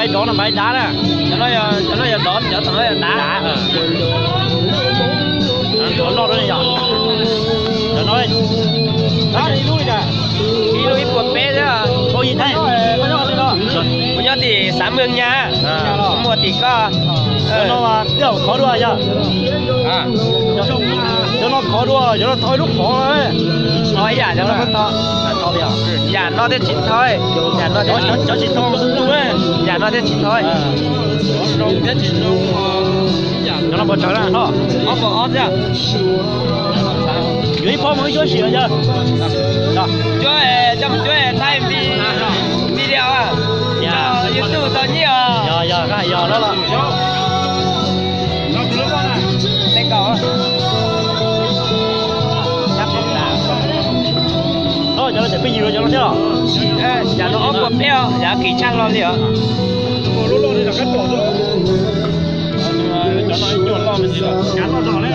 bay đó là bay đá nè. Cho nó đón cho nó đá. Nó lo đó này nhở. Cho nó đó đi lui kìa. Đi lui buồn bé chứ. Thôi gì thế? Có nhớ gì đó. Bây giờ thì 30 nha. Mua thì có. Cho nó tiêu khó đua nhá. Cho nó khó đua, cho nó thôi lúc khó đấy. Thôi giả cho nó không to. To bây giờ. Giả nó thế chín thôi. Giả nó thế chín. Cho chín to luôn đấy. Giả nó thế chín thôi. Cho nó bật trở ra nó. Ốp vào ốp chưa? Dưới phong mới cho xỉa chưa? Đó. Cho thay video à? Cho YouTube tao nhiều. Giờ cái giờ đó là. Đây có. Chắc không nào. Thôi cho nó sẽ bây giờ cho nó chưa? Giả nó ốp quần đeo, giả kỳ trang lo gì hả? Lúc đó thì là cắt bỏ rồi. Cho nó nhuộn lo mình gì rồi. Cắn nó rõ đấy.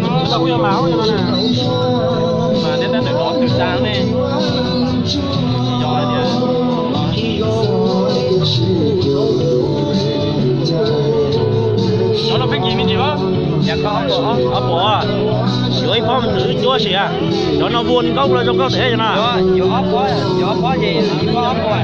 Nó không có máu cho nó nè. Mà đến để đón từ sáng đi. Cho nó biết gì mình gì không? Dạ có Ốp bỏ. Dưới phong thử chúa xỉa. Cho nó buồn cốc rồi cho có thể cho nó. Vô ốp có gì? Có ốp có